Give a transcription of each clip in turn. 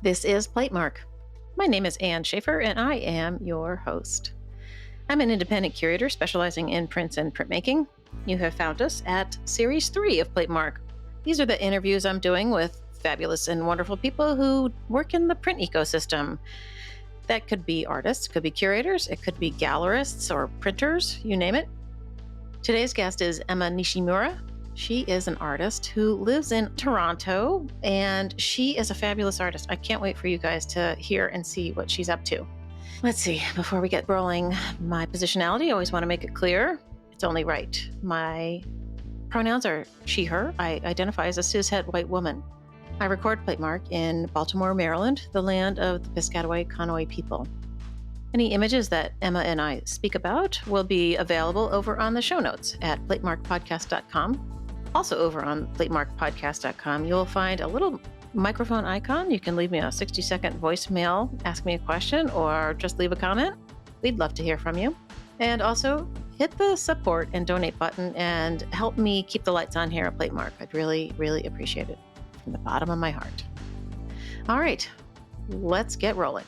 This is Platemark. My name is Ann Shafer, and I am your host. I'm an independent curator specializing in prints and printmaking. You have found us at Series 3 of Platemark. These are the interviews I'm doing with fabulous and wonderful people who work in the print ecosystem. That could be artists, could be curators, it could be gallerists or printers, you name it. Today's guest is Emma Nishimura. She is an artist who lives in Toronto, and she is a fabulous artist. I can't wait for you guys to hear and see what she's up to. Let's see, before we get rolling, my positionality, I always want to make it clear. It's only right. My pronouns are she, her. I identify as a cishet white woman. I record Platemark in Baltimore, Maryland, the land of the Piscataway Conoy people. Any images that Emma and I speak about will be available over on the show notes at platemarkpodcast.com. Also over on platemarkpodcast.com, you'll find a little microphone icon. You can leave me a 60-second voicemail, ask me a question, or just leave a comment. We'd love to hear from you. And also, hit the support and donate button and help me keep the lights on here at Platemark. I'd really, really appreciate it from the bottom of my heart. All right, let's get rolling.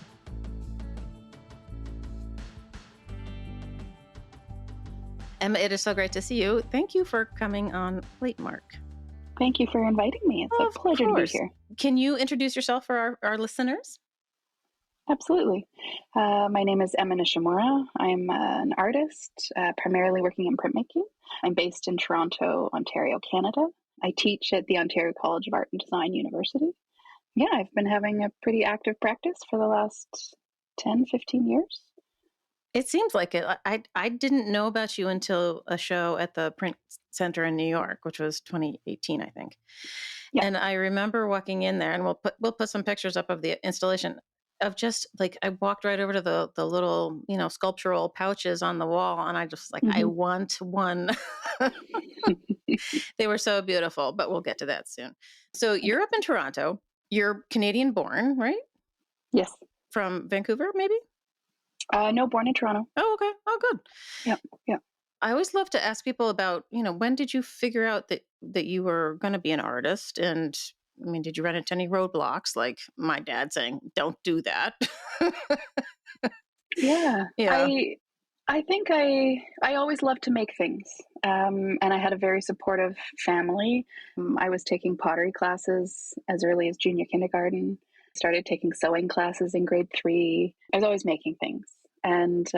Emma, it is so great to see you. Thank you for coming on Platemark. Thank you for inviting me. It's a pleasure to be here. Can you introduce yourself for our listeners? Absolutely. My name is Emma Nishimura. I'm an artist, primarily working in printmaking. I'm based in Toronto, Ontario, Canada. I teach at the Ontario College of Art and Design University. Yeah, I've been having a pretty active practice for the last 10, 15 years. It seems like it. I didn't know about you until a show at the Print Center in New York, which was 2018, I think. Yeah. And I remember walking in there, and we'll put some pictures up of the installation of just like I walked right over to the little sculptural pouches on the wall, and I just I want one. They were so beautiful, but we'll get to that soon. So you're up in Toronto. You're Canadian born, right? Yes. From Vancouver, maybe? No, born in Toronto. Oh, okay. Oh, good. Yeah. I always love to ask people about, when did you figure out that you were going to be an artist? And I mean, did you run into any roadblocks? Like my dad saying, "Don't do that." Yeah. I think I always loved to make things. And I had a very supportive family. I was taking pottery classes as early as junior kindergarten. Started taking sewing classes in grade 3. I was always making things. And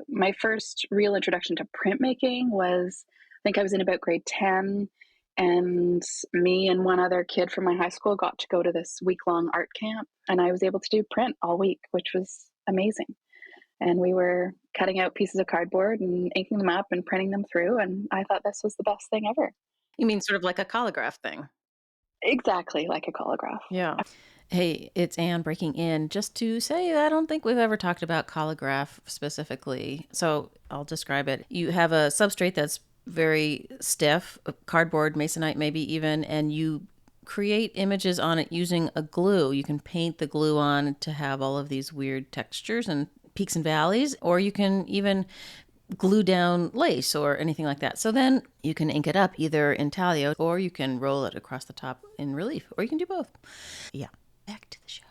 my first real introduction to printmaking was, I think I was in about grade 10. And me and one other kid from my high school got to go to this week-long art camp. And I was able to do print all week, which was amazing. And we were cutting out pieces of cardboard and inking them up and printing them through. And I thought this was the best thing ever. You mean sort of like a collagraph thing? Exactly, like a collagraph. Yeah. Hey, it's Ann breaking in just to say I don't think we've ever talked about collagraph specifically. So I'll describe it. You have a substrate that's very stiff, cardboard, masonite maybe even, and you create images on it using a glue. You can paint the glue on to have all of these weird textures and peaks and valleys, or you can even glue down lace or anything like that. So then you can ink it up either intaglio or you can roll it across the top in relief, or you can do both. Yeah. Back to the show.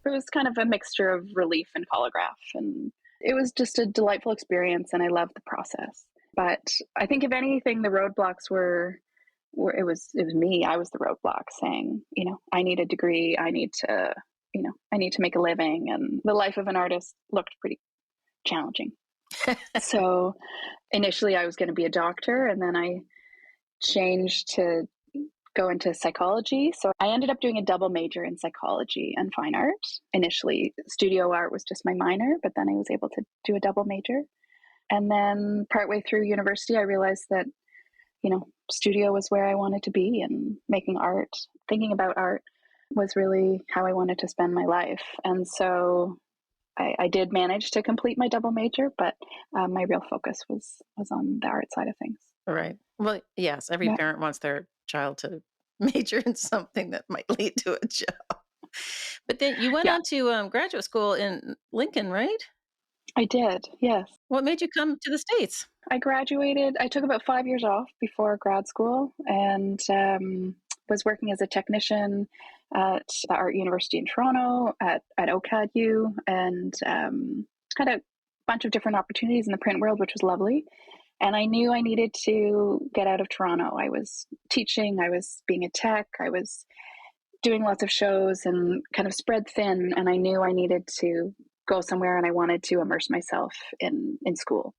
It was kind of a mixture of relief and collagraph, and it was just a delightful experience, and I loved the process. But I think if anything, the roadblocks were it was me. I was the roadblock saying, I need a degree. I need to make a living, and the life of an artist looked pretty challenging. So initially I was going to be a doctor, and then I changed to go into psychology. So I ended up doing a double major in psychology and fine art. Initially, studio art was just my minor, but then I was able to do a double major. And then partway through university, I realized that, studio was where I wanted to be, and making art, thinking about art was really how I wanted to spend my life. And so I did manage to complete my double major, but my real focus was on the art side of things. Right. Well, yes, every parent wants their child to major in something that might lead to a job. But then you went on to graduate school in Lincoln, right? I did, yes. What made you come to the States? I graduated. I took about 5 years off before grad school, and was working as a technician at the Art University in Toronto, at OCADU, and had a bunch of different opportunities in the print world, which was lovely. And I knew I needed to get out of Toronto. I was teaching, I was being a tech, I was doing lots of shows and kind of spread thin. And I knew I needed to go somewhere, and I wanted to immerse myself in school.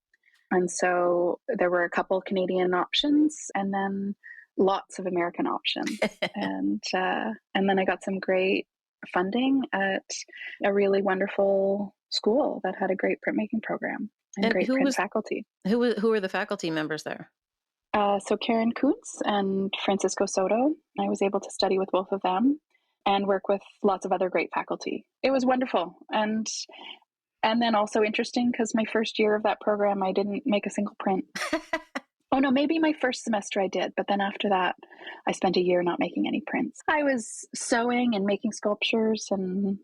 And so there were a couple Canadian options and then lots of American options. And then I got some great funding at a really wonderful school that had a great printmaking program and And great print faculty. who were the faculty members there? So Karen Kuntz and Francisco Soto, I was able to study with both of them and work with lots of other great faculty. It was wonderful. And then also interesting because my first year of that program, I didn't make a single print. Oh no, maybe my first semester I did, but then after that, I spent a year not making any prints. I was sewing and making sculptures and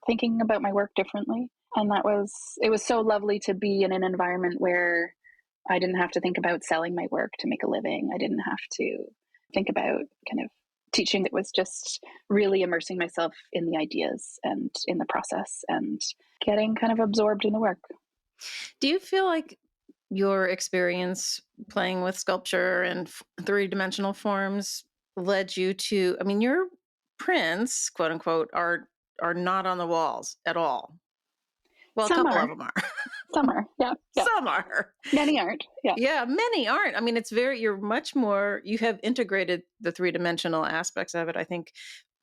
thinking about my work differently. And it was so lovely to be in an environment where I didn't have to think about selling my work to make a living. I didn't have to think about kind of teaching. It was just really immersing myself in the ideas and in the process and getting kind of absorbed in the work. Do you feel like your experience playing with sculpture and three-dimensional forms led you to, I mean, your prints, quote unquote, are not on the walls at all. Well, a Some couple are, of them are. some are, yeah, yeah. Some are. Many aren't, yeah. Yeah, many aren't. I mean, you're much more, you have integrated the three-dimensional aspects of it, I think,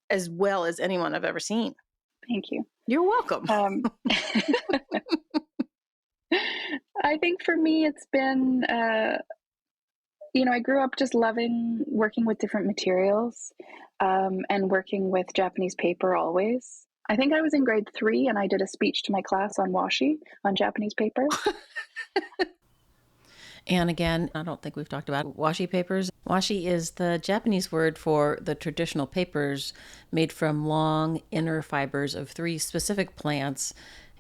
as well as anyone I've ever seen. Thank you. You're welcome. I think for me, it's been, I grew up just loving working with different materials and working with Japanese paper always. I think I was in grade 3 and I did a speech to my class on washi, on Japanese paper. And again, I don't think we've talked about washi papers. Washi is the Japanese word for the traditional papers made from long inner fibers of 3 specific plants,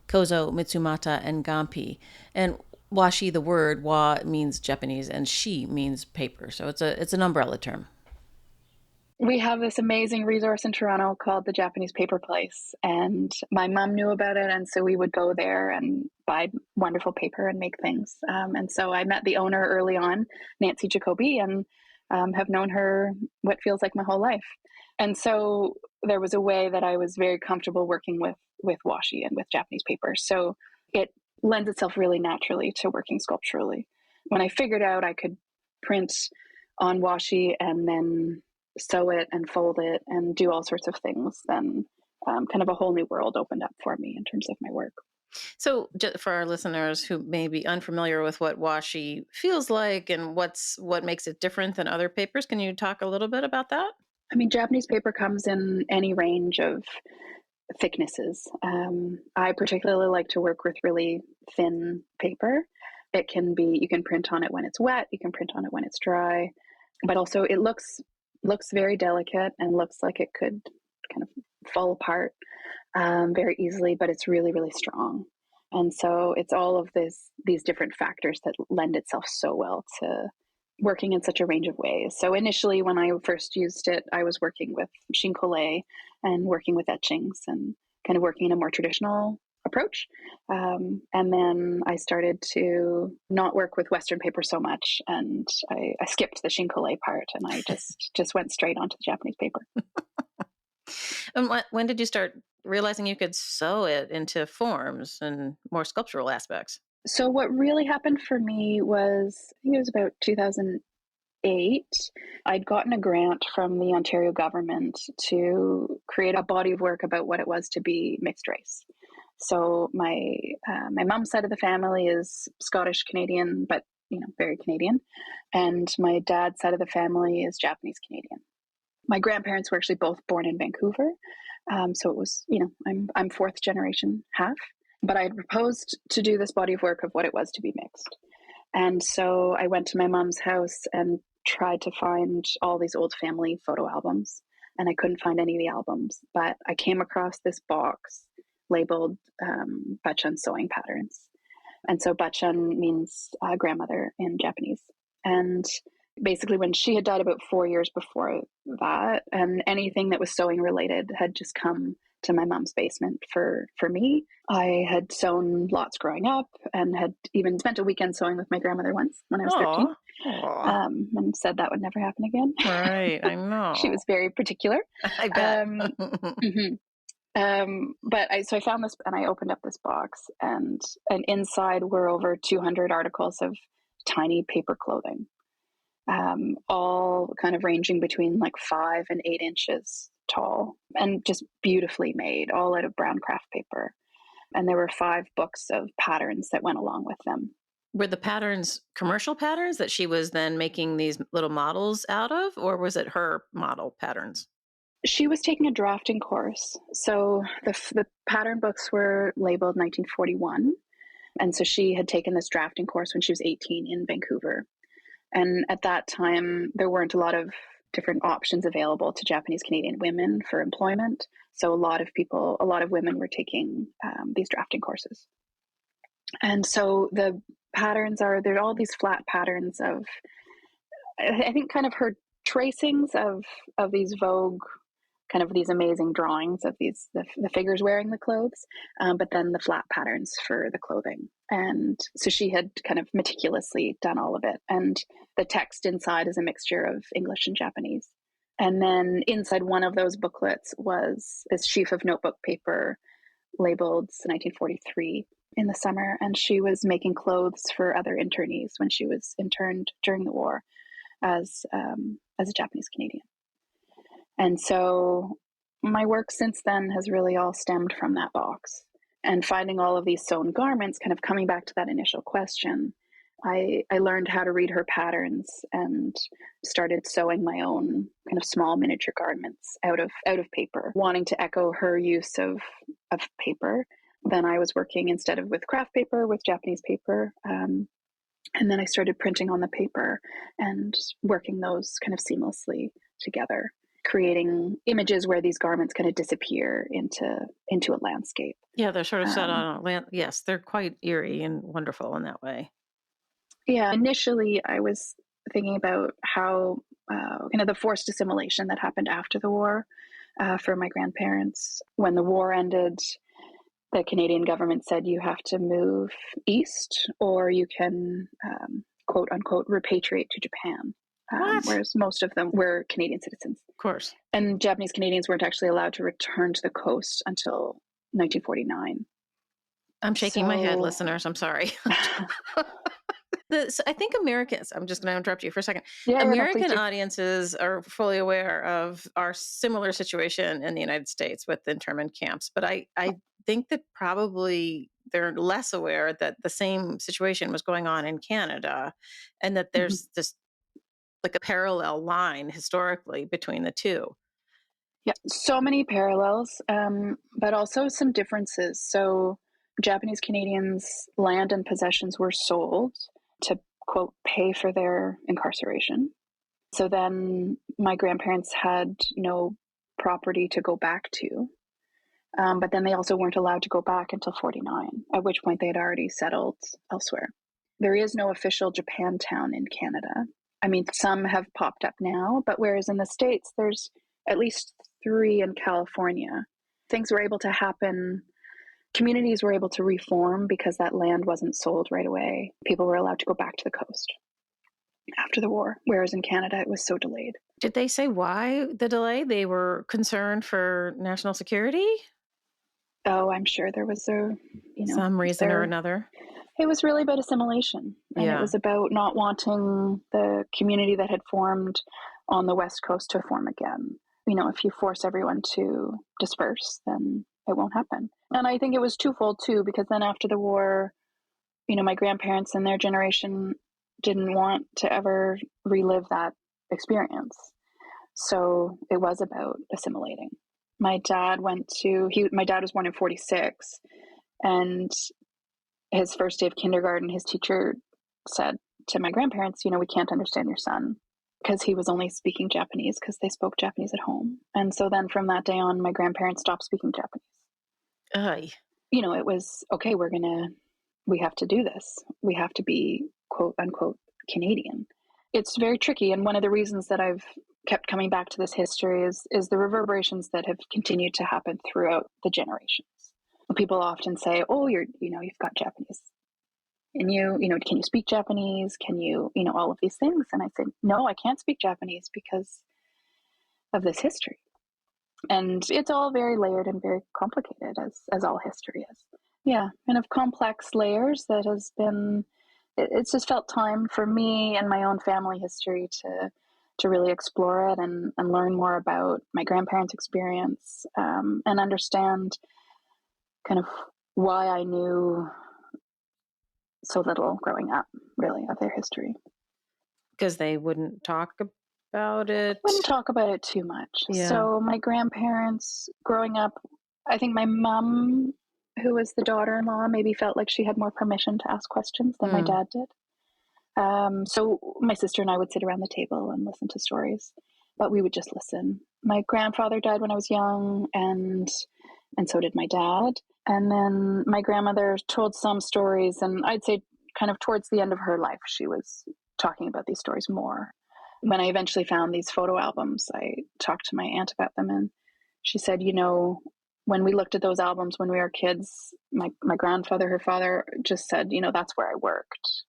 kozo, mitsumata, and gampi. And washi, the word wa means Japanese and shi means paper. So it's an umbrella term. We have this amazing resource in Toronto called the Japanese Paper Place, and my mom knew about it, and so we would go there and buy wonderful paper and make things. And so I met the owner early on, Nancy Jacoby, and have known her what feels like my whole life. And so there was a way that I was very comfortable working with washi and with Japanese paper. So it lends itself really naturally to working sculpturally. When I figured out I could print on washi and then sew it and fold it and do all sorts of things, then kind of a whole new world opened up for me in terms of my work. So, for our listeners who may be unfamiliar with what washi feels like and what makes it different than other papers, can you talk a little bit about that? I mean, Japanese paper comes in any range of thicknesses. I particularly like to work with really thin paper. You can print on it when it's wet, you can print on it when it's dry, but also it looks very delicate and looks like it could kind of fall apart very easily, but it's really, really strong. And so it's all of these different factors that lend itself so well to working in such a range of ways. So initially, when I first used it, I was working with shinkole and working with etchings and kind of working in a more traditional approach. And then I started to not work with Western paper so much, and I skipped the shinkole part, and I just went straight onto the Japanese paper. And when did you start realizing you could sew it into forms and more sculptural aspects? So what really happened for me was, I think it was about 2008. I'd gotten a grant from the Ontario government to create a body of work about what it was to be mixed race. So my mom's side of the family is Scottish Canadian, but very Canadian, and my dad's side of the family is Japanese Canadian. My grandparents were actually both born in Vancouver, so it was I'm fourth generation half. But I had proposed to do this body of work of what it was to be mixed, and so I went to my mom's house and tried to find all these old family photo albums, and I couldn't find any of the albums. But I came across this box labeled Bachun sewing patterns. And so Bachun means grandmother in Japanese. And basically when she had died about 4 years before that, and anything that was sewing related had just come to my mom's basement for me. I had sewn lots growing up and had even spent a weekend sewing with my grandmother once when I was 13, Oh, aw. and said that would never happen again. Right. I She know. was very particular. I bet. Um, mhm. So I found this and I opened up this box, and inside were over 200 articles of tiny paper clothing, all kind of ranging between like 5 and 8 inches tall and just beautifully made, all out of brown craft paper. And there were 5 books of patterns that went along with them. Were the patterns commercial patterns that she was then making these little models out of, or was it her model patterns? She was taking a drafting course. So the pattern books were labeled 1941. And so she had taken this drafting course when she was 18 in Vancouver. And at that time, there weren't a lot of different options available to Japanese Canadian women for employment. So a lot of women were taking these drafting courses. And so the patterns there are all these flat patterns of, I think, kind of her tracings of these Vogue, kind of these amazing drawings of the figures wearing the clothes, but then the flat patterns for the clothing. And so she had kind of meticulously done all of it. And the text inside is a mixture of English and Japanese. And then inside one of those booklets was this sheaf of notebook paper labeled 1943 in the summer. And she was making clothes for other internees when she was interned during the war as a Japanese Canadian. And so my work since then has really all stemmed from that box. And finding all of these sewn garments, kind of coming back to that initial question, I learned how to read her patterns and started sewing my own kind of small miniature garments out of paper, wanting to echo her use of paper. Then I was working instead of with craft paper, with Japanese paper. And then I started printing on the paper and working those kind of seamlessly together, creating images where these garments kind of disappear into a landscape. Yeah, they're sort of set Um, on a land. Yes, they're quite eerie and wonderful in that way. yeah, initially I was thinking about how kind of the forced assimilation that happened after the war for my grandparents. When the war ended, the Canadian government said you have to move east or you can, quote unquote, repatriate to Japan. What? Whereas most of them were Canadian citizens. Of course. And Japanese Canadians weren't actually allowed to return to the coast until 1949. I'm shaking my head, So, listeners. I'm sorry. I think Americans, I'm just going to interrupt you for a second. yeah, no, please American do. audiences are fully aware of our similar situation in the United States with internment camps, but I think that probably they're less aware that the same situation was going on in Canada and that Mhm. there's this like a parallel line historically between the two. Yeah, so many parallels, but also some differences. So, Japanese Canadians' land and possessions were sold to, quote, pay for their incarceration. So then my grandparents had no property to go back to. But then they also weren't allowed to go back until 49, at which point they had already settled elsewhere. There is no official Japantown in Canada. I mean, some have popped up now, but whereas in the States, there's at least 3 in California. Things were able to happen. Communities were able to reform because that land wasn't sold right away. People were allowed to go back to the coast after the war, whereas in Canada, it was so delayed. Did they say why the delay? They were concerned for national security? Oh, I'm sure there was Some reason or there another. it was really about assimilation, and it Yeah. was about not wanting the community that had formed on the West Coast to form again. If you force everyone to disperse, then it won't happen. And I think it was twofold too, because then after the war, my grandparents and their generation didn't want to ever relive that experience. So it was about assimilating. My dad was born in 46, and his first day of kindergarten, his teacher said to my grandparents, we can't understand your son because he was only speaking Japanese because they spoke Japanese at home. And so then from that day on, my grandparents stopped speaking Japanese. Ay. It was okay, we have to do this. We have to be quote unquote Canadian. it's very tricky. And one of the reasons that I've kept coming back to this history is the reverberations that have continued to happen throughout the generations. People often say, "Oh, you've got Japanese, and can you speak Japanese? Can you all of these things?" And I say, "No, I can't speak Japanese because of this history." And it's all very layered and very complicated, as all history is. Yeah, kind of complex layers that has been. It's just felt time for me and my own family history to really explore it and learn more about my grandparents' experience, and understand kind of why I knew so little growing up, really, of their history. Because they wouldn't talk about Wouldn't it. talk about it too much. Yeah. So my grandparents growing up, I think my mom, who was the daughter-in-law, maybe felt like she had more permission to ask questions than my Mm. dad did. So my sister and I would sit around the table and listen to stories, but we would just listen. My grandfather died when I was young, and so did my dad. And then my grandmother told some stories, and I'd say kind of towards the end of her life, she was talking about these stories more. When I eventually found these photo albums, I talked to my aunt about them, and she said, when we looked at those albums when we were kids, my grandfather, her father, just said, that's where I worked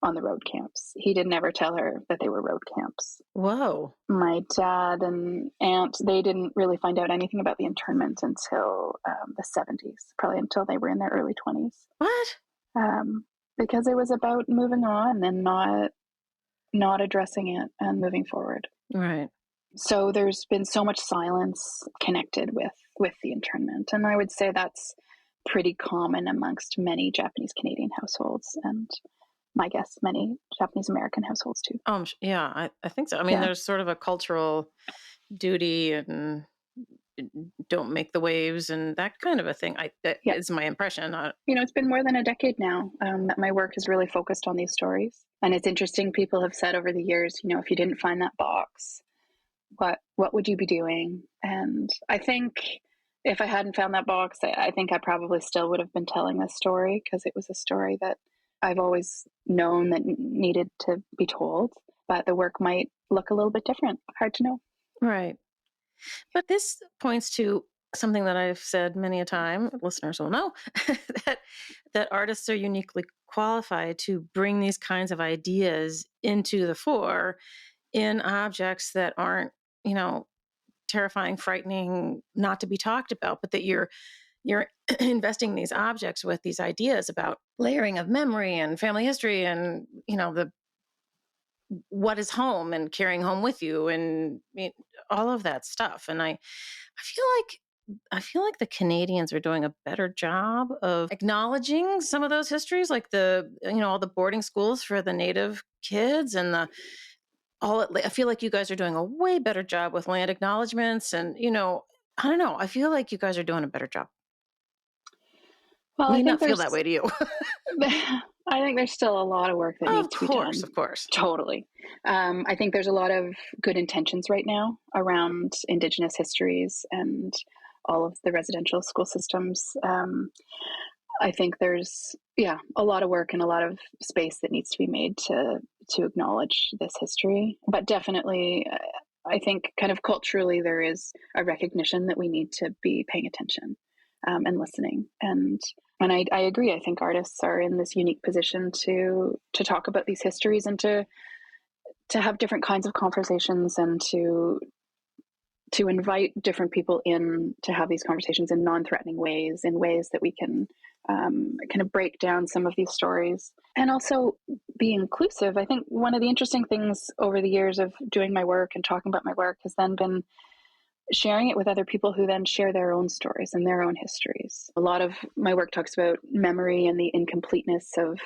on the road camps. He didn't ever tell her that they were road camps. Whoa. My dad and aunt, they didn't really find out anything about the internment until the 70s, probably until they were in their early 20s. What? Because it was about moving on and not addressing it and moving forward. Right. So there's been so much silence connected with the internment, and I would say that's pretty common amongst many Japanese Canadian households, and my guess many Japanese American households too. Yeah, I think so. I mean, Yeah, there's sort of a cultural duty and don't make the waves and that kind of a thing. That yeah. is my impression. It's been more than a decade now that my work is really focused on these stories, and it's interesting. People have said over the years, if you didn't find that box, what would you be doing? And I think if I hadn't found that box, I think I probably still would have been telling this story, because it was a story that I've always known that needed to be told, but the work might look a little bit different. Hard to know. Right. But this points to something that I've said many a time, listeners will know, that that artists are uniquely qualified to bring these kinds of ideas into the fore in objects that aren't, you know, terrifying, frightening, not to be talked about, but that you're investing these objects with these ideas about layering of memory and family history and, the what is home and carrying home with you and all of that stuff. And I feel like the Canadians are doing a better job of acknowledging some of those histories, like all the boarding schools for the Native kids and I feel like you guys are doing a way better job with land acknowledgments, and I don't know. I feel like you guys are doing a better job. Well, May not feel that way to you. I think there's still a lot of work that Of needs to be course, done. of course. Totally. I think there's a lot of good intentions right now around Indigenous histories and all of the residential school systems. I think there's a lot of work and a lot of space that needs to be made to acknowledge this history. But definitely, I think kind of culturally there is a recognition that we need to be paying attention, and listening. And I agree. I think artists are in this unique position to talk about these histories and to have different kinds of conversations, and to invite different people in to have these conversations in non-threatening ways, in ways that we can kind of break down some of these stories and also be inclusive. I think one of the interesting things over the years of doing my work and talking about my work has then been sharing it with other people who then share their own stories and their own histories. A lot of my work talks about memory and the incompleteness of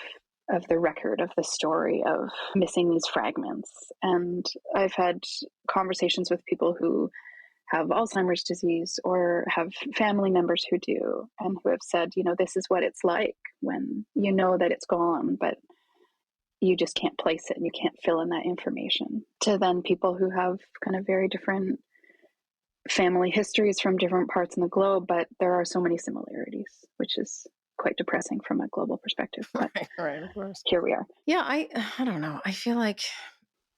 the record of the story, of missing these fragments. And I've had conversations with people who have Alzheimer's disease or have family members who do, and who have said, this is what it's like when you know that it's gone, but you just can't place it and you can't fill in that information. To then people who have kind of very different family histories from different parts in the globe, but there are so many similarities, which is quite depressing from a global perspective. But Right, of course. here we are. Yeah, I don't know. I feel like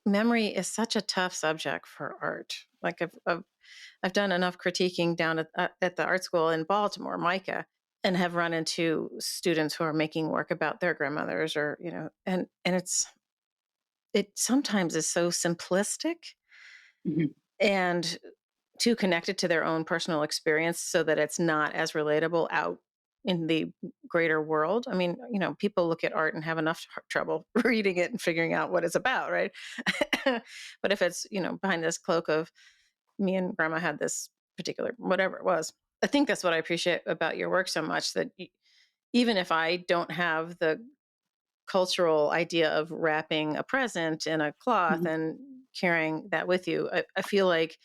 memory is such a tough subject for art. Like I've done enough critiquing down at the art school in Baltimore, Micah, and have run into students who are making work about their grandmothers, or and it sometimes is so simplistic Mhm. and too connected to their own personal experience, so that it's not as relatable out in the greater world. I mean, people look at art and have enough trouble reading it and figuring out what it's about, right? But if it's, behind this cloak of me and grandma had this particular whatever it was, I think that's what I appreciate about your work so much, that even if I don't have the cultural idea of wrapping a present in a cloth Mhm. and carrying that with you, I feel like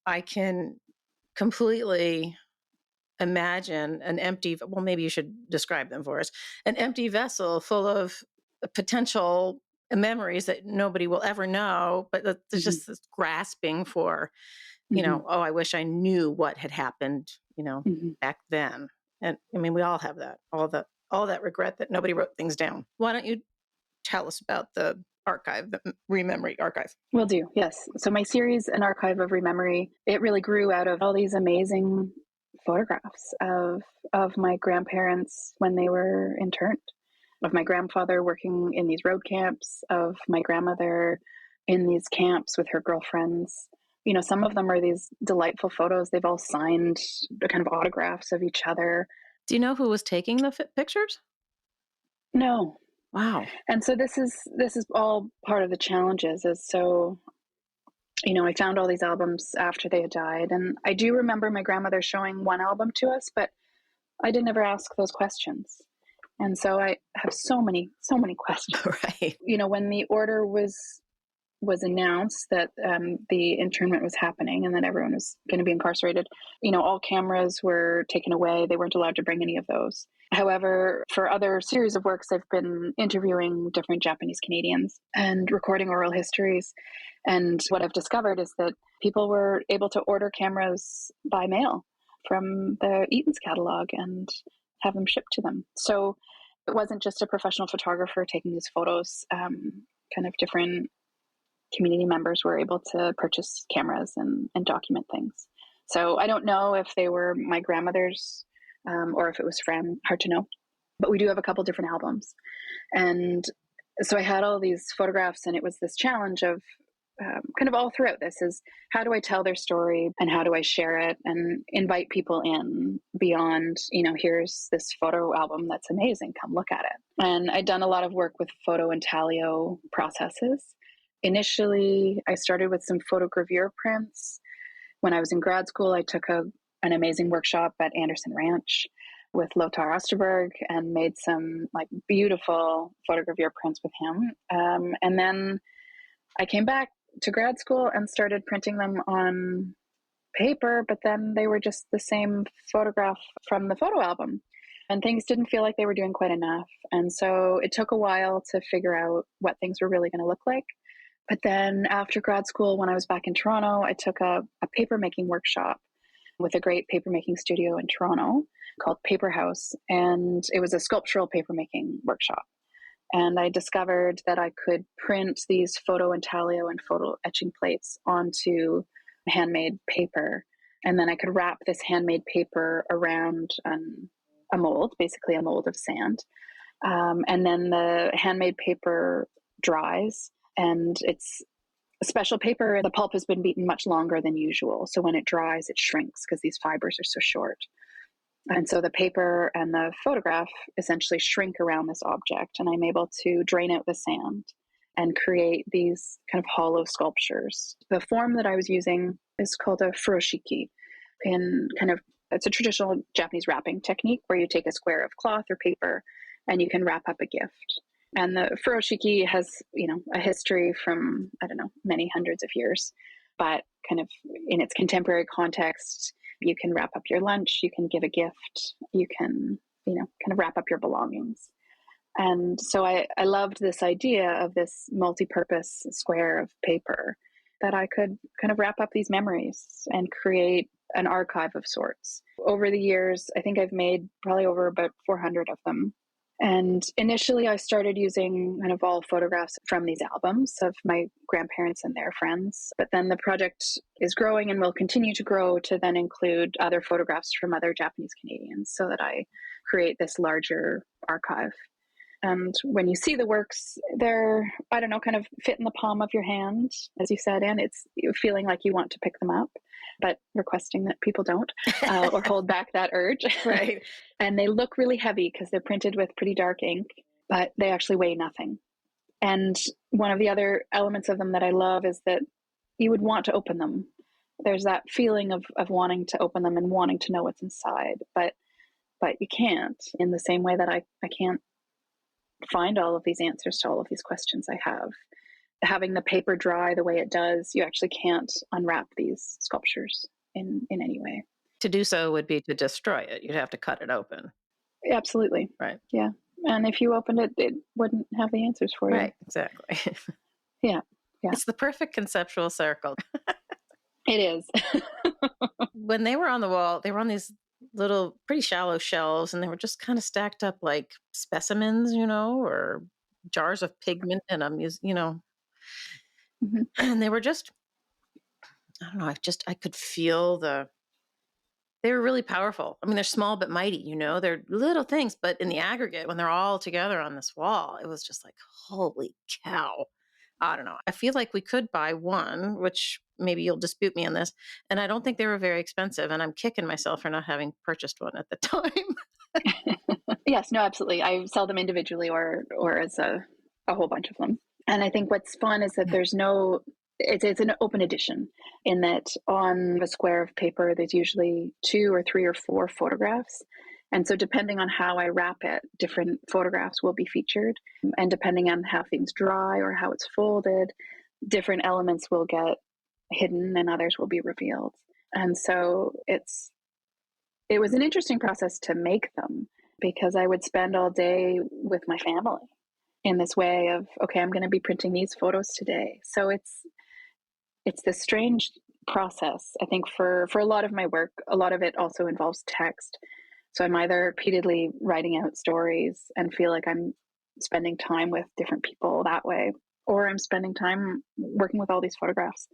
I can completely imagine an empty, well, maybe you should describe them for us, an empty vessel full of potential memories that nobody will ever know, but there's Mhm. just this grasping for, Mhm. oh, I wish I knew what had happened, Mhm. back then. And I mean, we all have that, all that regret that nobody wrote things down. Why don't you tell us about the archive, the Rememory archive? Will do. Yes. So my series, An Archive of Rememory, it really grew out of all these amazing photographs of my grandparents when they were interned, of my grandfather working in these road camps, of my grandmother in these camps with her girlfriends. Some of them are these delightful photos. They've all signed kind of autographs of each other. Do you know who was taking the pictures? No. Wow. And so this is all part of the challenges, is so I found all these albums after they had died. And I do remember my grandmother showing one album to us, but I didn't ever ask those questions. And so I have so many questions. Right. When the order was announced that the internment was happening and that everyone was going to be incarcerated, all cameras were taken away. They weren't allowed to bring any of those. However, for other series of works, I've been interviewing different Japanese Canadians and recording oral histories. And what I've discovered is that people were able to order cameras by mail from the Eaton's catalog and have them shipped to them. So it wasn't just a professional photographer taking these photos. Kind of different community members were able to purchase cameras and document things. So I don't know if they were my grandmother's or if it was from, hard to know. But we do have a couple different albums. And so I had all these photographs, and it was this challenge of kind of all throughout this is, how do I tell their story and how do I share it and invite people in beyond, here's this photo album that's amazing, come look at it. And I'd done a lot of work with photo intaglio processes. Initially, I started with some photogravure prints. When I was in grad school, I took an amazing workshop at Anderson Ranch with Lothar Osterberg and made some like beautiful photogravure prints with him. And then I came back to grad school and started printing them on paper, but then they were just the same photograph from the photo album. And things didn't feel like they were doing quite enough. And so it took a while to figure out what things were really going to look like. But then after grad school, when I was back in Toronto, I took a paper making workshop with a great paper making studio in Toronto called Paper House. And it was a sculptural paper making workshop. And I discovered that I could print these photo intaglio and photo etching plates onto handmade paper. And then I could wrap this handmade paper around a mold, basically a mold of sand. And then the handmade paper dries, and it's a special paper. The pulp has been beaten much longer than usual. So when it dries, it shrinks because these fibers are so short. And so the paper and the photograph essentially shrink around this object, and I'm able to drain out the sand and create these kind of hollow sculptures. The form that I was using is called a furoshiki. It's a traditional Japanese wrapping technique where you take a square of cloth or paper and you can wrap up a gift. And the furoshiki has, a history from, I don't know, many hundreds of years, but kind of in its contemporary context, you can wrap up your lunch, you can give a gift, you can, kind of wrap up your belongings. And so I loved this idea of this multi-purpose square of paper that I could kind of wrap up these memories and create an archive of sorts. Over the years, I think I've made probably over about 400 of them. And initially, I started using kind of all photographs from these albums of my grandparents and their friends. But then the project is growing and will continue to grow to then include other photographs from other Japanese Canadians so that I create this larger archive. And when you see the works, they're, I don't know, kind of fit in the palm of your hand, as you said, and it's feeling like you want to pick them up, but requesting that people don't or hold back that urge. Right. And they look really heavy because they're printed with pretty dark ink, but they actually weigh nothing. And one of the other elements of them that I love is that you would want to open them. There's that feeling of wanting to open them and wanting to know what's inside, but you can't, in the same way that I can't find all of these answers to all of these questions I have. Having the paper dry the way it does, you actually can't unwrap these sculptures in any way. To do so would be to destroy it. You'd have to cut it open. Absolutely. Right. Yeah. And if you opened it, it wouldn't have the answers for you. Right. Exactly. Yeah. Yeah. It's the perfect conceptual circle. It is. When they were on the wall, they were on these little pretty shallow shelves, and they were just kind of stacked up like specimens, or jars of pigment in a Mhm. and they were just, I don't know, I could feel they were really powerful. I mean, they're small but mighty, they're little things, but in the aggregate, when they're all together on this wall, it was just like, holy cow. I don't know. I feel like we could buy one, which maybe you'll dispute me on this. And I don't think they were very expensive. And I'm kicking myself for not having purchased one at the time. Yes, no, absolutely. I sell them individually or as a whole bunch of them. And I think what's fun is that there's no, it's an open edition in that on a square of paper, there's usually 2 or 3 or 4 photographs. And so depending on how I wrap it, different photographs will be featured. And depending on how things dry or how it's folded, different elements will get hidden and others will be revealed. And so it was an interesting process to make them because I would spend all day with my family in this way of, okay, I'm going to be printing these photos today. So it's this strange process. I think for a lot of my work, a lot of it also involves text. So I'm either repeatedly writing out stories and feel like I'm spending time with different people that way, or I'm spending time working with all these photographs.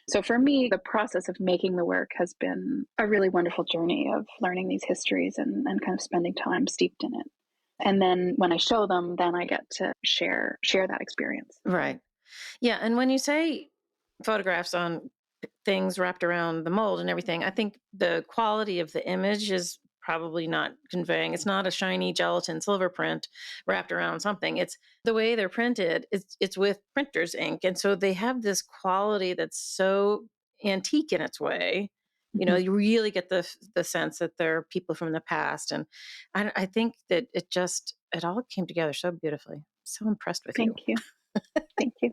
So for me, the process of making the work has been a really wonderful journey of learning these histories and kind of spending time steeped in it. And then when I show them, then I get to share that experience. Right. Yeah. And when you say photographs on things wrapped around the mold and everything, I think the quality of the image is probably not conveying. It's not a shiny gelatin silver print wrapped around something. It's the way they're printed. It's with printer's ink, and so they have this quality that's so antique in its way. Mm-hmm. You really get the sense that they're people from the past, and I think that it all came together so beautifully. So impressed with you. Thank you. Thank you.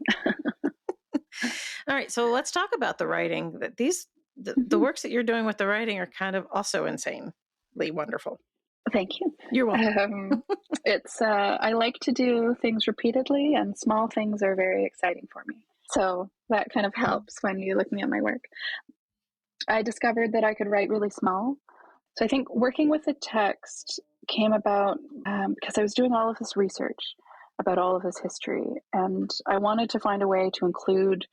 All right, so let's talk about the writing. That the works that you're doing with the writing are kind of also insanely wonderful. Thank you. You're welcome. It's I like to do things repeatedly, and small things are very exciting for me. So that kind of helps when you look me at my work. I discovered that I could write really small. So I think working with the text came about because I was doing all of this research about all of this history, and I wanted to find a way to include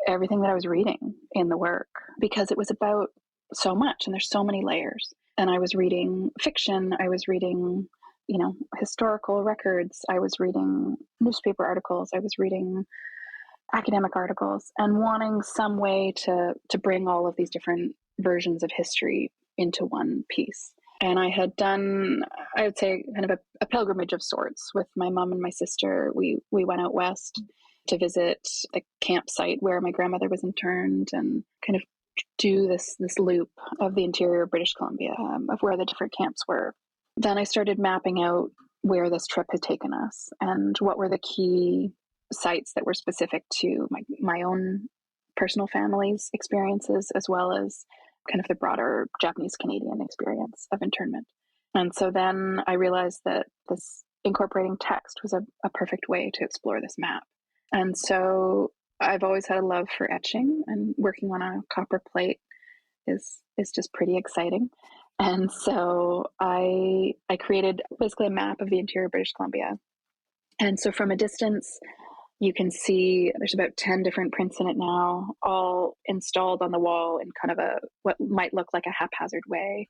everything that I was reading in the work because it was about so much and there's so many layers. And I was reading fiction, I was reading, historical records, I was reading newspaper articles, I was reading academic articles, and wanting some way to bring all of these different versions of history into one piece. And I had done, I would say, kind of a pilgrimage of sorts with my mom and my sister. We went out west to visit the campsite where my grandmother was interned and kind of do this loop of the interior of British Columbia, of where the different camps were. Then I started mapping out where this trip had taken us and what were the key sites that were specific to my own personal family's experiences, as well as kind of the broader Japanese Canadian experience of internment. And so then I realized that this incorporating text was a perfect way to explore this map. And so I've always had a love for etching, and working on a copper plate is just pretty exciting. And so I created basically a map of the interior British Columbia. And so from a distance, you can see there's about 10 different prints in it now, all installed on the wall in kind of a what might look like a haphazard way.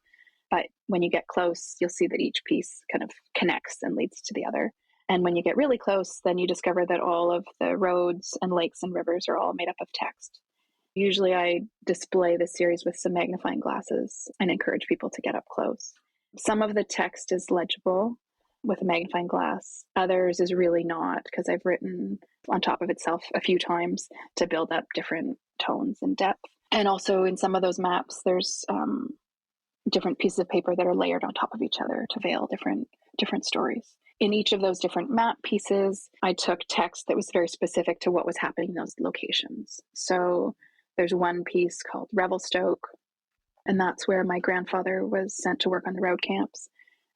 But when you get close, you'll see that each piece kind of connects and leads to the other. And when you get really close, then you discover that all of the roads and lakes and rivers are all made up of text. Usually I display this series with some magnifying glasses and encourage people to get up close. Some of the text is legible with a magnifying glass. Others is really not, because I've written on top of itself a few times to build up different tones and depth. And also in some of those maps, there's different pieces of paper that are layered on top of each other to veil different stories. In each of those different map pieces, I took text that was very specific to what was happening in those locations. So there's one piece called Revelstoke, and that's where my grandfather was sent to work on the road camps.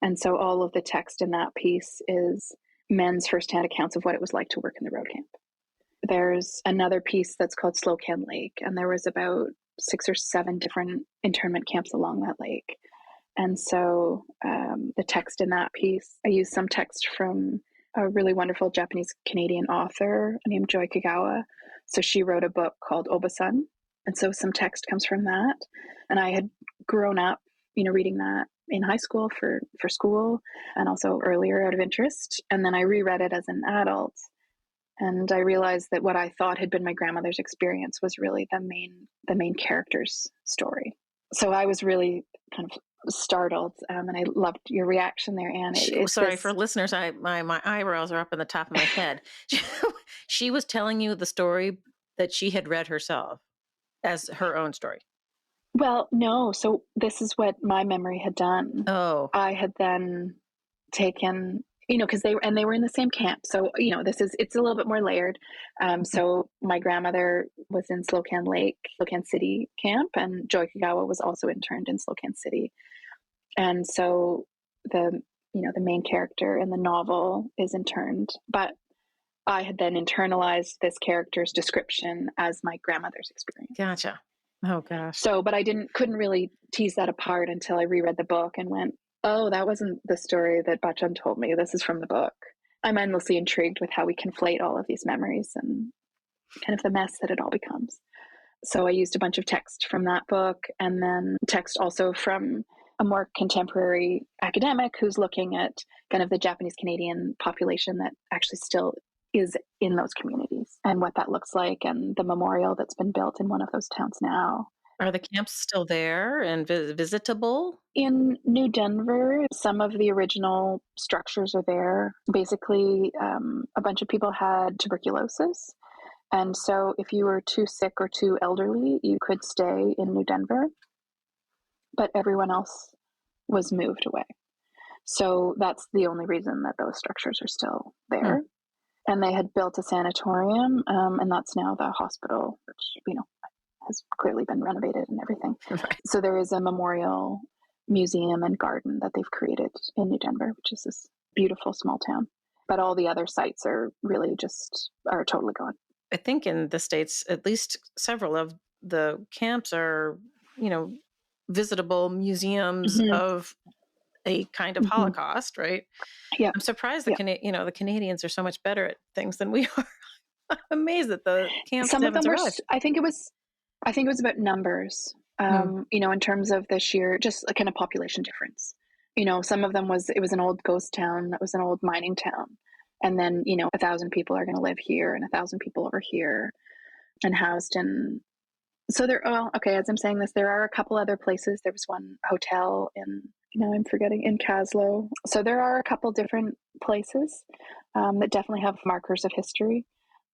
And so all of the text in that piece is men's firsthand accounts of what it was like to work in the road camp. There's another piece that's called Slocan Lake, and there was about 6 or 7 different internment camps along that lake. And so the text in that piece, I used some text from a really wonderful Japanese-Canadian author named Joy Kagawa. So she wrote a book called Obasan. And so some text comes from that. And I had grown up, reading that in high school for school and also earlier out of interest. And then I reread it as an adult. And I realized that what I thought had been my grandmother's experience was really the main character's story. So I was really kind of startled, and I loved your reaction there, Anne. Sorry for listeners. My eyebrows are up in the top of my head. She was telling you the story that she had read herself as her own story. Well, no. So this is what my memory had done. Oh, I had then taken, because they were in the same camp. So, it's a little bit more layered. So my grandmother was in Slocan Lake, Slocan City camp, and Joy Kagawa was also interned in Slocan City. And so the main character in the novel is interned, but I had then internalized this character's description as my grandmother's experience. gotcha. Oh gosh. So, but I couldn't really tease that apart until I reread the book and went, oh, that wasn't the story that Bachchan told me. This is from the book. I'm endlessly intrigued with how we conflate all of these memories and kind of the mess that it all becomes. So I used a bunch of text from that book, and then text also from a more contemporary academic who's looking at kind of the Japanese Canadian population that actually still is in those communities and what that looks like, and the memorial that's been built in one of those towns now. Are the camps still there and visitable? In New Denver, some of the original structures are there. Basically, a bunch of people had tuberculosis. And so if you were too sick or too elderly, you could stay in New Denver, but everyone else was moved away. So that's the only reason that those structures are still there. And they had built a sanatorium, and that's now the hospital, which, has clearly been renovated and everything. Right. So there is a memorial museum and garden that they've created in New Denver, which is this beautiful small town. But all the other sites are really are totally gone. I think in the States, at least several of the camps are, visitable museums of a kind of Holocaust, right? Yeah. I'm surprised the Canadians are so much better at things than we are. I'm amazed that the camps Some of haven't them were, survived. I think it was about numbers, in terms of the sheer, just a kind of population difference. Some of them it was an old ghost town that was an old mining town. And then, 1,000 people are going to live here and 1,000 people over here and housed in. So as I'm saying this, there are a couple other places. There was one hotel in, I'm forgetting, in Caslow. So there are a couple different places that definitely have markers of history.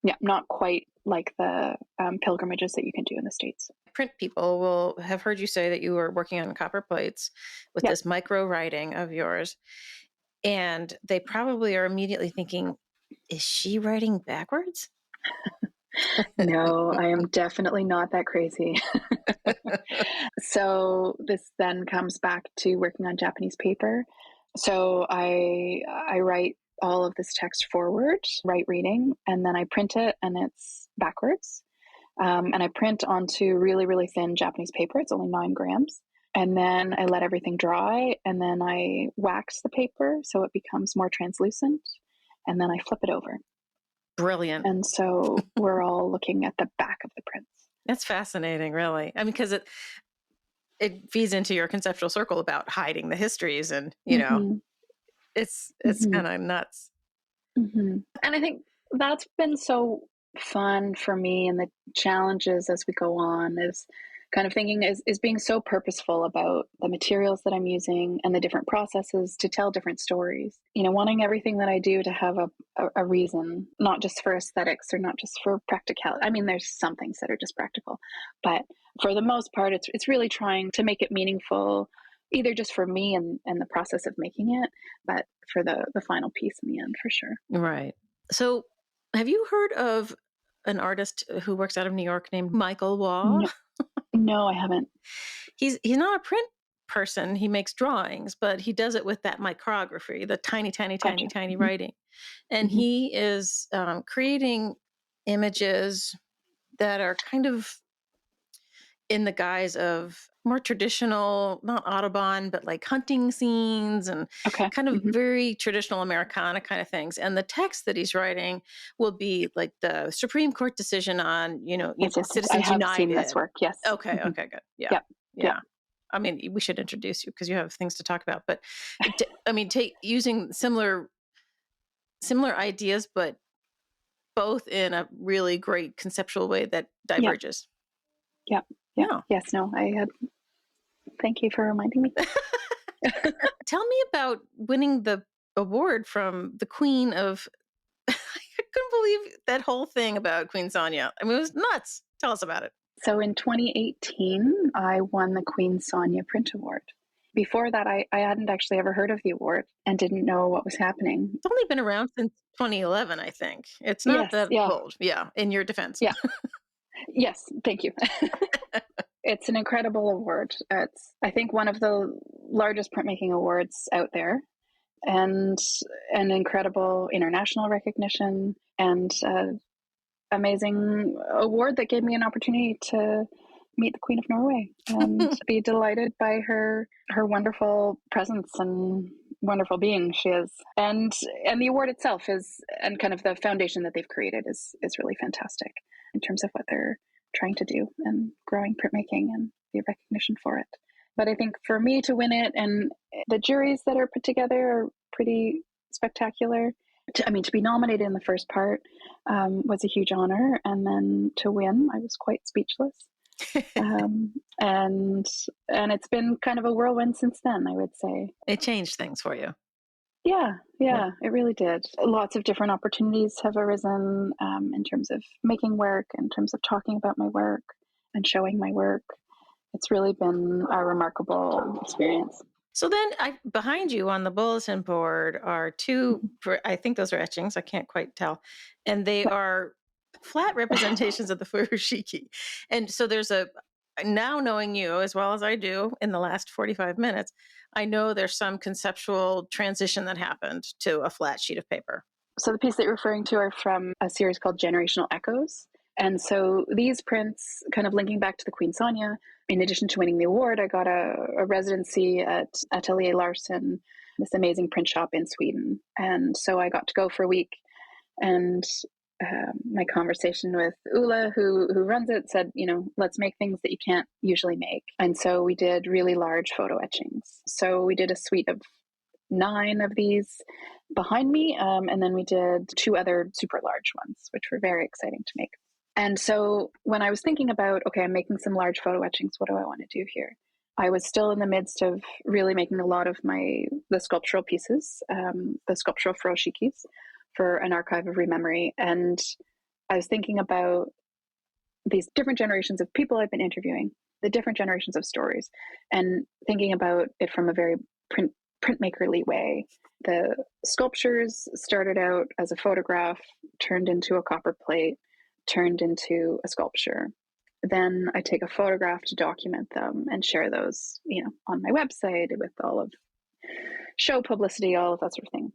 Yeah, not quite like the pilgrimages that you can do in the States. Print people will have heard you say that you were working on copper plates with this micro writing of yours. And they probably are immediately thinking, is she writing backwards? No, I am definitely not that crazy. So this then comes back to working on Japanese paper. So I write all of this text forward, right reading, and then I print it and it's backwards. And I print onto really, really thin Japanese paper. It's only 9 grams. And then I let everything dry, and then I wax the paper so it becomes more translucent, and then I flip it over. Brilliant. And so we're all looking at the back of the prints. That's fascinating, really. I mean, because it feeds into your conceptual circle about hiding the histories, and Mm-hmm. it's Mm-hmm. kind of nuts. Mm-hmm. And I think that's been so fun for me, and the challenges as we go on is kind of thinking is being so purposeful about the materials that I'm using and the different processes to tell different stories. Wanting everything that I do to have a reason, not just for aesthetics or not just for practicality. I mean, there's some things that are just practical, but for the most part, it's really trying to make it meaningful, either just for me and the process of making it, but for the final piece in the end, for sure. Right. So, have you heard of an artist who works out of New York named Michael Waugh? No, no, I haven't. He's not a print person. He makes drawings, but he does it with that micrography, the tiny, tiny, tiny, Gotcha. tiny Hmm. writing. And Hmm. he is creating images that are kind of in the guise of more traditional, not Audubon, but like hunting scenes and Okay. kind of Hmm. very traditional Americana kind of things. And the text that he's writing will be like the Supreme Court decision on, Yes, yes, yes. I Citizens have seen this United. work. Yes. Okay, Hmm. okay, good. Yeah, Yep. Yep. yeah. I mean, we should introduce you because you have things to talk about. But I mean, take using similar ideas, but both in a really great conceptual way that Yep. diverges. Yep. Yep. Yeah. Yes. No. I had. Thank you for reminding me. Tell me about winning the award from the Queen of. I couldn't believe that whole thing about Queen Sonia. I mean, it was nuts. Tell us about it. So in 2018, I won the Queen Sonia Print Award. Before that, I hadn't actually ever heard of the award and didn't know what was happening. It's only been around since 2011, I think. It's not Yes. that Yeah. old. Yeah, in your defense. Yeah. Yes. Thank you. It's an incredible award. It's, I think, one of the largest printmaking awards out there, and an incredible international recognition, and amazing award that gave me an opportunity to meet the Queen of Norway and be delighted by her wonderful presence and wonderful being she is. And the award itself is, and kind of the foundation that they've created is really fantastic in terms of what they're trying to do and growing printmaking and the recognition for it. But I think for me to win it, and the juries that are put together are pretty spectacular. To be nominated in the first part was a huge honor, and then to win, I was quite speechless. And it's been kind of a whirlwind since then, I would say. It changed things for you. Yeah, Yeah. yeah, it really did. Lots of different opportunities have arisen in terms of making work, in terms of talking about my work and showing my work. It's really been a remarkable experience. So then, behind you on the bulletin board are two. Mhm. I think those are etchings. I can't quite tell, and they Yep. are flat representations of the furoshiki. And so there's a now knowing you as well as I do in the last 45 minutes, I know there's some conceptual transition that happened to a flat sheet of paper. So the piece that you're referring to are from a series called Generational Echoes. And so these prints, kind of linking back to the Queen Sonia, in addition to winning the award, I got a residency at Atelier Larsen, this amazing print shop in Sweden. And so I got to go for a week. And my conversation with Ula, who runs it, said, let's make things that you can't usually make. And so we did really large photo etchings. So we did a suite of 9 of these behind me. And then we did 2 other super large ones, which were very exciting to make. And so when I was thinking about, okay, I'm making some large photo etchings, what do I want to do here? I was still in the midst of really making a lot of the sculptural pieces, the sculptural furoshikis for an archive of rememory. And I was thinking about these different generations of people I've been interviewing, the different generations of stories, and thinking about it from a very printmakerly way. The sculptures started out as a photograph, turned into a copper plate, turned into a sculpture. Then I take a photograph to document them and share those, on my website with all of show publicity, all of that sort of thing.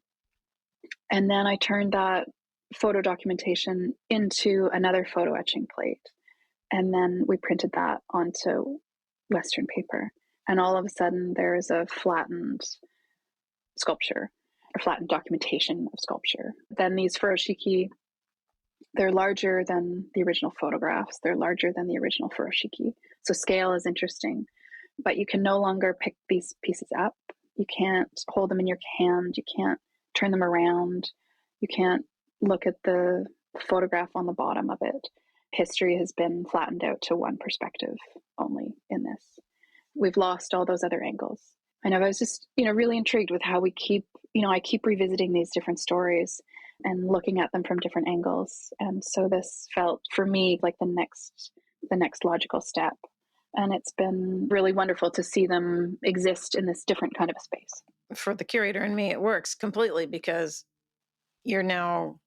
And then I turned that photo documentation into another photo etching plate. And then we printed that onto Western paper. And all of a sudden, there's a flattened sculpture, or flattened documentation of sculpture. Then these furoshiki, they're larger than the original photographs. They're larger than the original furoshiki. So scale is interesting, but you can no longer pick these pieces up. You can't hold them in your hand. You can't turn them around. You can't look at the photograph on the bottom of it. History has been flattened out to one perspective only in this. We've lost all those other angles. I know I was just, really intrigued with how we keep, I keep revisiting these different stories and looking at them from different angles. And so this felt for me like the next logical step. And it's been really wonderful to see them exist in this different kind of a space. For the curator and me, it works completely because you're now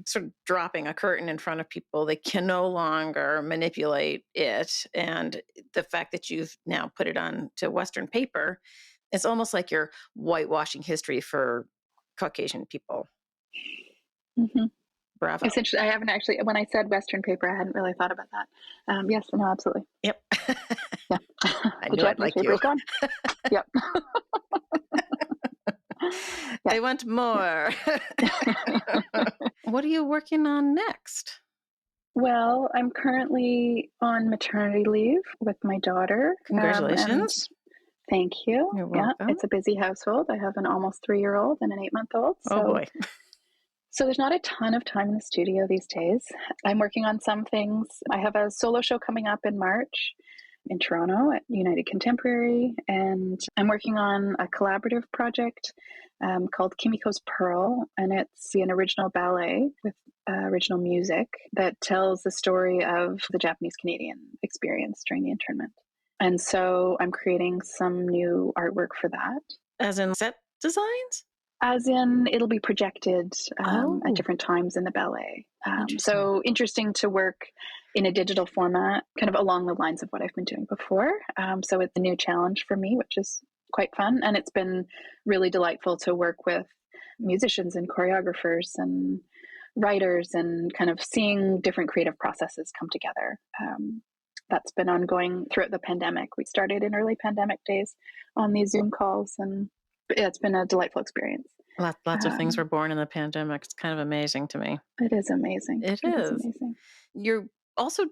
sort of dropping a curtain in front of people. They can no longer manipulate it. And the fact that you've now put it on to Western paper, it's almost like you're whitewashing history for Caucasian people. Mm-hmm. Bravo. Essentially, I haven't actually, when I said Western paper, I hadn't really thought about that. Yes, no, absolutely. Yep. Yeah. I The knew I'd Japanese like paper you. is gone. Yep. They want more. What are you working on next? Well, I'm currently on maternity leave with my daughter. Congratulations. Thank you. You're Yeah, welcome. it's a busy household. I have an almost 3-year-old and an 8-month-old. Oh boy. So there's not a ton of time in the studio these days. I'm working on some things. I have a solo show coming up in March in Toronto at United Contemporary, and I'm working on a collaborative project called Kimiko's Pearl, and it's an original ballet with original music that tells the story of the Japanese Canadian experience during the internment. And so I'm creating some new artwork for that. As in set designs? As in, it'll be projected at Oh. different times in the ballet. Interesting. So interesting to work in a digital format, kind of along the lines of what I've been doing before. So it's a new challenge for me, which is quite fun. And it's been really delightful to work with musicians and choreographers and writers and kind of seeing different creative processes come together. That's been ongoing throughout the pandemic. We started in early pandemic days on these Zoom calls, and it's been a delightful experience. Lots of things were born in the pandemic. It's kind of amazing to me. It is amazing. It It is is. amazing. You're also,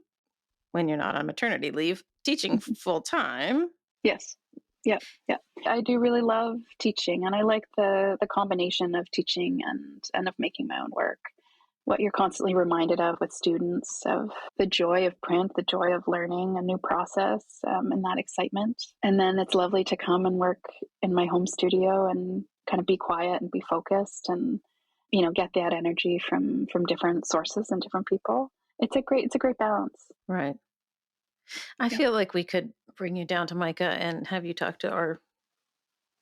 when you're not on maternity leave, teaching full time. Yes. Yeah. Yeah. I do really love teaching, and I like the combination of teaching and of making my own work. What you're constantly reminded of with students, of the joy of print, the joy of learning a new process, and that excitement. And then it's lovely to come and work in my home studio and kind of be quiet and be focused and, get that energy from different sources and different people. It's a great balance. Right. I feel like we could bring you down to Micah and have you talk to our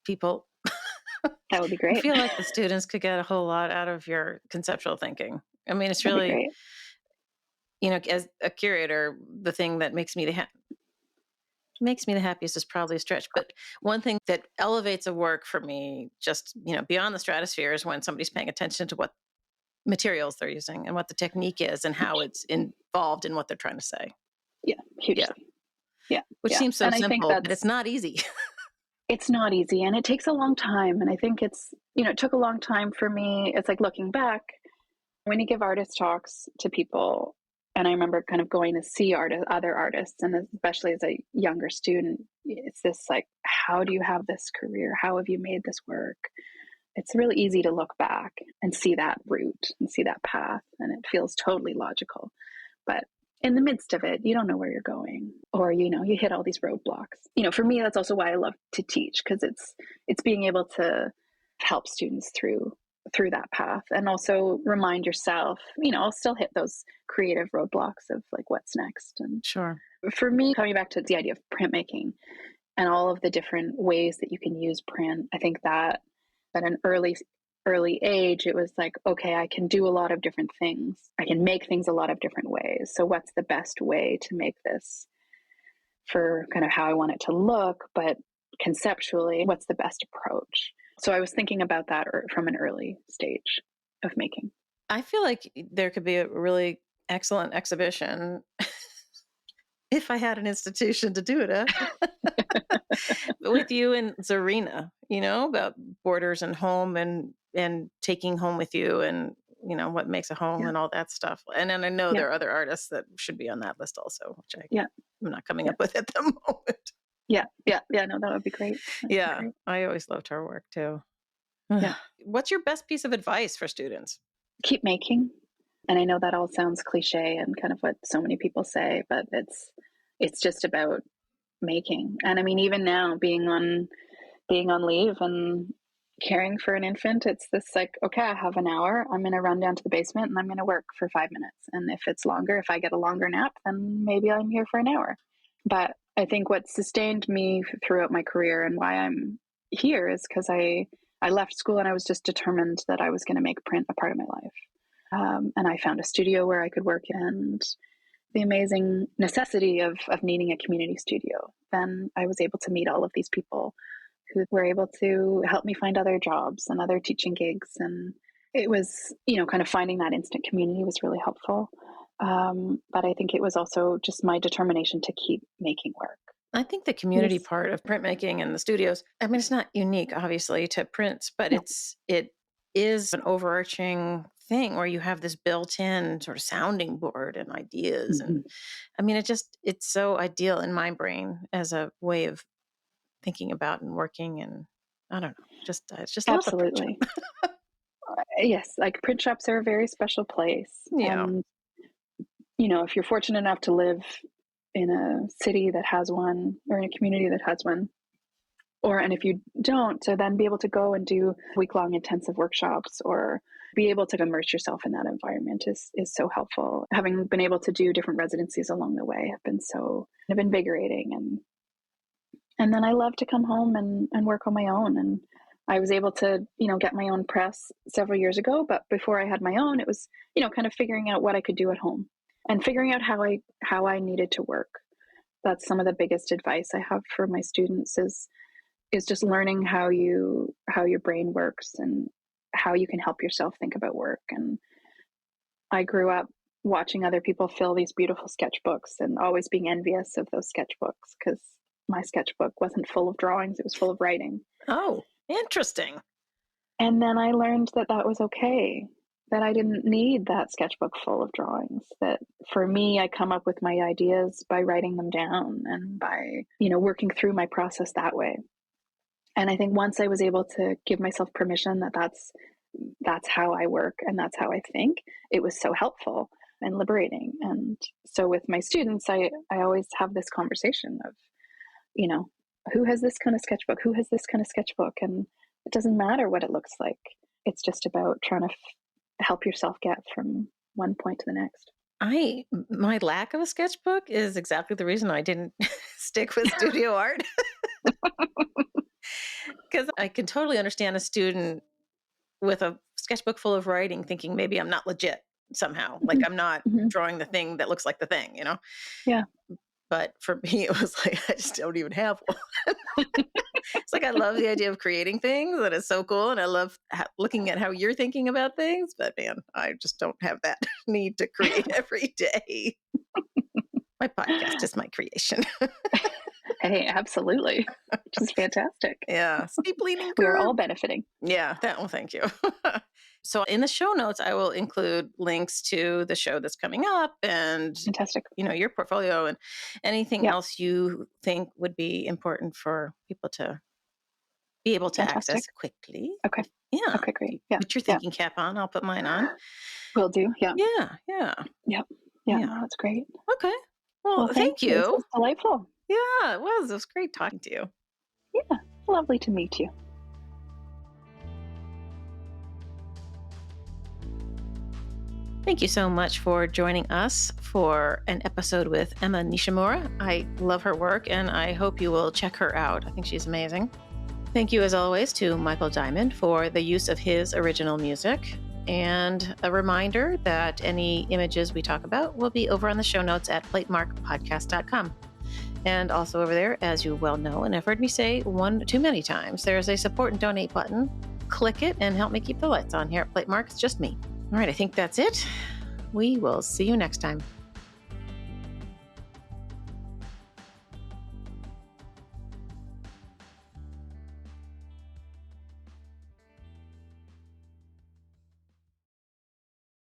people. That would be I great. feel like the students could get a whole lot out of your conceptual thinking. I mean, it's That'd be really, great. as a curator, the thing that makes me the happiest is probably a stretch. But one thing that elevates a work for me, just, beyond the stratosphere, is when somebody's paying attention to what materials they're using and what the technique is and how it's involved in what they're trying to say. Yeah, hugely. Yeah. Which seems so and simple, I think but it's not easy. it's not easy, and it takes a long time. And I think it took a long time for me. It's like looking back, when you give artist talks to people, and I remember kind of going to see other artists, and especially as a younger student, it's this like, how do you have this career? How have you made this work? It's really easy to look back and see that route and see that path, and it feels totally logical. But in the midst of it, you don't know where you're going, or you hit all these roadblocks. For me, that's also why I love to teach, because it's being able to help students through that path, and also remind yourself, I'll still hit those creative roadblocks of like, what's next. And Sure. for me, coming back to the idea of printmaking and all of the different ways that you can use print, I think that at an early age, it was like, okay, I can do a lot of different things. I can make things a lot of different ways. So what's the best way to make this for kind of how I want it to look, but conceptually, what's the best approach? So I was thinking about that from an early stage of making. I feel like there could be a really excellent exhibition if I had an institution to do it at. With you and Zarina, about borders and home and taking home with you and what makes a home Yeah. and all that stuff. And then I know Yeah. there are other artists that should be on that list also, which Yeah. I'm not coming Yeah. up with at the moment. Yeah. Yeah. Yeah. No, that would be great. That would be Yeah, great. I always loved her work too. Yeah. What's your best piece of advice for students? Keep making. And I know that all sounds cliche and kind of what so many people say, but it's just about making. And I mean, even now being on leave and caring for an infant, it's this like, okay, I have an hour. I'm going to run down to the basement and I'm going to work for 5 minutes. And if it's longer, if I get a longer nap, then maybe I'm here for an hour. But I think what sustained me throughout my career and why I'm here is because I left school and I was just determined that I was going to make print a part of my life. And I found a studio where I could work and the amazing necessity of needing a community studio. Then I was able to meet all of these people who were able to help me find other jobs and other teaching gigs. And it was, kind of finding that instant community was really helpful. But I think it was also just my determination to keep making work. I think the community Yes. part of printmaking and the studios, I mean, it's not unique, obviously, to prints, but No. it is an overarching thing where you have this built-in sort of sounding board and ideas. And Mm-hmm. I mean, it's so ideal in my brain as a way of thinking about and working. And I don't know, I just love a print Absolutely. shop. Yes. Like print shops are a very special place. Yeah. And, if you're fortunate enough to live in a city that has one or in a community that has one, and if you don't, to then be able to go and do week-long intensive workshops or be able to immerse yourself in that environment is so helpful. Having been able to do different residencies along the way have been so kind of invigorating. And then I love to come home and work on my own. And I was able to, get my own press several years ago. But before I had my own, it was, kind of figuring out what I could do at home and figuring out how I needed to work. That's some of the biggest advice I have for my students is just learning how your brain works and how you can help yourself think about work. And I grew up watching other people fill these beautiful sketchbooks and always being envious of those sketchbooks because my sketchbook wasn't full of drawings, it was full of writing. Oh, interesting. And then I learned that that was okay, that I didn't need that sketchbook full of drawings, that for me, I come up with my ideas by writing them down and by, working through my process that way. And I think once I was able to give myself permission that that's how I work and that's how I think, it was so helpful and liberating. And so with my students, I always have this conversation of, who has this kind of sketchbook? Who has this kind of sketchbook? And it doesn't matter what it looks like. It's just about trying to help yourself get from one point to the next. My lack of a sketchbook is exactly the reason I didn't stick with studio art. Because I can totally understand a student with a sketchbook full of writing thinking maybe I'm not legit somehow. Like Mhm. I'm not Mhm. drawing the thing that looks like the thing, Yeah. But for me, it was like, I just don't even have one. It's like I love the idea of creating things. That is so cool. And I love looking at how you're thinking about things. But man, I just don't have that need to create every day. My podcast is my creation. Hey, absolutely. Which is fantastic. Yeah. Steep leaning We are curve. all benefiting. Yeah, thank you. So in the show notes, I will include links to the show that's coming up and, Fantastic. your portfolio and anything Yeah. else you think would be important for people to be able to Fantastic. access quickly. Okay. Yeah. Okay, great. Yeah. Put your Yeah. thinking cap on. I'll put mine on. Will do. Yeah. Yeah. Yeah. Yep. Yeah. Yeah. No, that's great. Okay. Well, Well, thank thank you. This you. was delightful. Yeah, it was. It was great talking to you. Yeah. Lovely to meet you. Thank you so much for joining us for an episode with Emma Nishimura. I love her work and I hope you will check her out. I think she's amazing. Thank you, as always, to Michael Diamond for the use of his original music. And a reminder that any images we talk about will be over on the show notes at platemarkpodcast.com. And also over there, as you well know and have heard me say one too many times, there's a support and donate button. Click it and help me keep the lights on here at Platemark. It's just me. All right, I think that's it. We will see you next time.